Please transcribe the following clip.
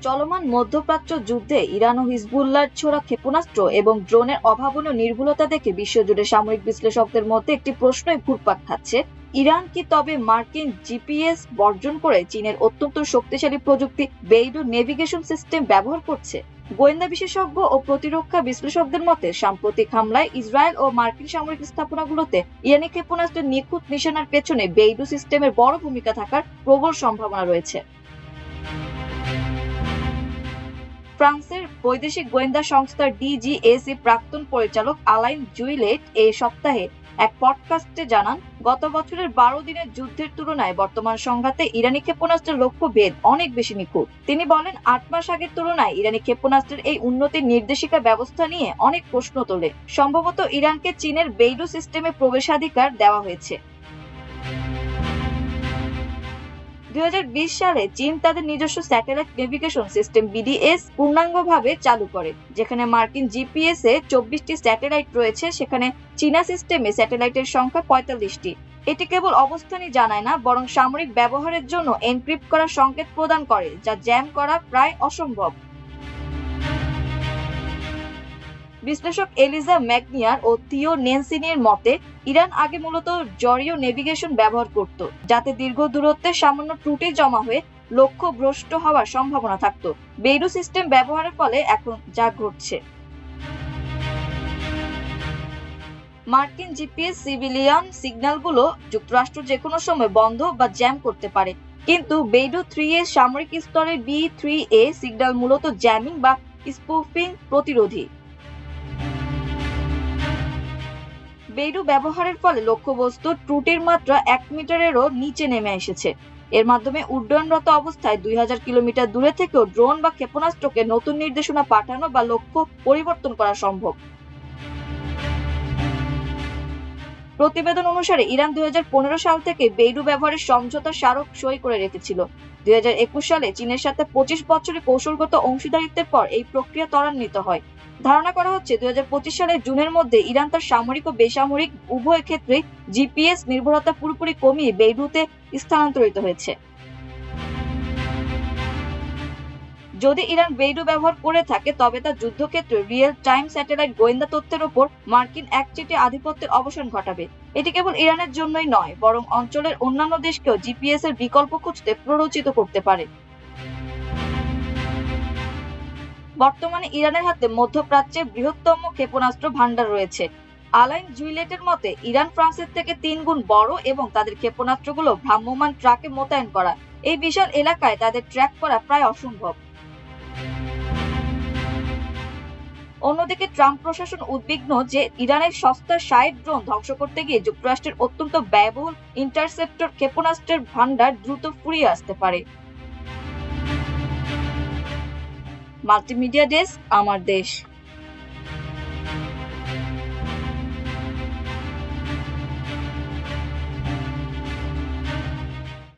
চলমান মধ্যপ্রাচ্য যুদ্ধে ইরান ও হিজবুল্লাহর ছোড়া ক্ষেপণাস্ত্র এবং ড্রোনের অভাবনীয় নির্ভুলতা দেখে বিশ্বজুড়ে সামরিক বিশ্লেষকদের মধ্যে একটি প্রশ্নই ঘুরপাক খাচ্ছে। ইরান কি তবে মার্কিন জিপিএস বর্জন করে চীনের অত্যন্ত শক্তিশালী প্রযুক্তি বেইডু নেভিগেশন সিস্টেম ব্যবহার করছে? গোয়েন্দা বিশেষজ্ঞ ও প্রতিরক্ষা বিশ্লেষকদের মতে সাম্প্রতিক হামলায় ইসরায়েল ও মার্কিন সামরিক স্থাপনাগুলোতে ইরানি ক্ষেপণাস্ত্রের নিখুঁত নিশানার পেছনে বেইডু সিস্টেমের বড় ভূমিকা থাকার প্রবল সম্ভাবনা রয়েছে। ফ্রান্সের বৈদেশিক গোয়েন্দা সংস্থার ডিজিএসি প্রাক্তন পরিচালক আলাইন জুইলেট এই সপ্তাহে এক পডকাস্টে জানান, গত বছরের 12 দিনের যুদ্ধের তুলনায় বর্তমান সংঘাতে ইরানি ক্ষেপণাস্ত্রের লক্ষ্য ভেদ অনেক বেশি নিখুঁত। তিনি বলেন, 8 মাস আগের তুলনায় ইরানি ক্ষেপণাস্ত্রের এই উন্নতির নির্দেশিকা ব্যবস্থা নিয়ে অনেক প্রশ্ন তোলে। সম্ভবত ইরানকে চীনের বেইডু সিস্টেমে প্রবেশাধিকার দেওয়া হয়েছে। 2020 সালে চীন তাদের নিজস্ব স্যাটেলাইট নেভিগেশন সিস্টেম বিডিএস পূর্ণাঙ্গভাবে চালু করে, যেখানে মার্কিন জিপিএস এ 24টি স্যাটেলাইট রয়েছে, সেখানে চীনা সিস্টেমে স্যাটেলাইটের সংখ্যা 45টি। এটি কেবল অবস্থানই জানায় না, বরং সামরিক ব্যবহারের জন্য এনক্রিপ্ট করা সংকেত প্রদান করে, যা জ্যাম করা প্রায় অসম্ভব। বিশ্লেষক এলিজা ম্যাগনিয়ার ও থিও নেনসিনির মতে, ইরান আগে মূলত জরিও নেভিগেশন ব্যবহার করত, যাতে দীর্ঘ দূরত্বে সামান্য ত্রুটি জমা হয়ে লক্ষ্য ভ্রষ্ট হওয়ার সম্ভাবনা থাকত। বেইডু সিস্টেম ব্যবহারের ফলে এখন যা ঘটছে, মার্কিন জিপিএস সিভিলিয়ান সিগন্যালগুলো যুক্তরাষ্ট্র যে কোনো সময় বন্ধ বা জ্যাম করতে পারে, কিন্তু বেইডু 3A সামরিক স্তরের B3A সিগন্যাল মূলত জ্যামিং বা স্পুফিং প্রতিরোধী। বেইডু ব্যবহারের ফলে লক্ষ্যবস্তুর ত্রুটির মাত্রা 1 মিটারেরও নিচে নেমে এসেছে। এর মাধ্যমে উড্ডয়নরত অবস্থায় 2000 কিলোমিটার দূরে থেকেও ড্রোন বা ক্ষেপণাস্ত্রকে নতুন নির্দেশনা পাঠানো বা লক্ষ্য পরিবর্তন করা সম্ভব। প্রতিবেদন অনুসারে ইরান 2015 সাল থেকে বেইডু ব্যবহারের সমঝোতা স্মারক সই করে রেখেছিল। 2021 সালে চীনের সাথে 25 বছরের কৌশলগত অংশীদারিত্বের পর এই প্রক্রিয়া ত্বরান্বিত হয়। ধারণা করা হচ্ছে 2025 সালের জুনের মধ্যে ইরান তার সামরিক ও বেসামরিক উভয় ক্ষেত্রে জিপিএস নির্ভরতা পুরোপুরি কমিয়ে বেইডুতে স্থানান্তরিত হয়েছে। যদি ইরান বেইডু ব্যবহার করে থাকে, তবে তা যুদ্ধক্ষেত্রে রিয়েল টাইম স্যাটেলাইট গোয়েন্দা তথ্যের উপর মার্কিন একচেটিয়া আধিপত্যের অবসান ঘটাবে। এটি কেবল ইরানের জন্যই নয়, বরং অঞ্চলের অন্যান্য দেশকেও জিপিএস এর বিকল্প খুঁজতে প্ররোচিত করতে পারে। বর্তমানে ইরানের হাতে মধ্যপ্রাচ্যের বৃহত্তম ক্ষেপণাস্ত্র ভান্ডার রয়েছে। আলাইন জুইলেটের মতে, ইরান ফ্রান্সের থেকে 3 গুণ বড় এবং তাদের ক্ষেপণাস্ত্রগুলো ভ্রাম্যমাণ ট্রাকে মোতায়েন করা। এই বিশাল এলাকায় তাদের ট্র্যাক করা প্রায় অসম্ভব। অন্যদিকে ট্রাম্প প্রশাসন উদ্বিগ্ন যে ইরানের সস্তা 60 ড্রোন ধ্বংস করতে গিয়ে যুক্তরাষ্ট্রের অত্যন্ত ব্যয়বহুল ইন্টারসেপ্টর ক্ষেপণাস্ত্রের ভান্ডার দ্রুত ফুরিয়ে আসতে পারে। মাল্টিমিডিয়া ডেস্ক, আমার দেশ।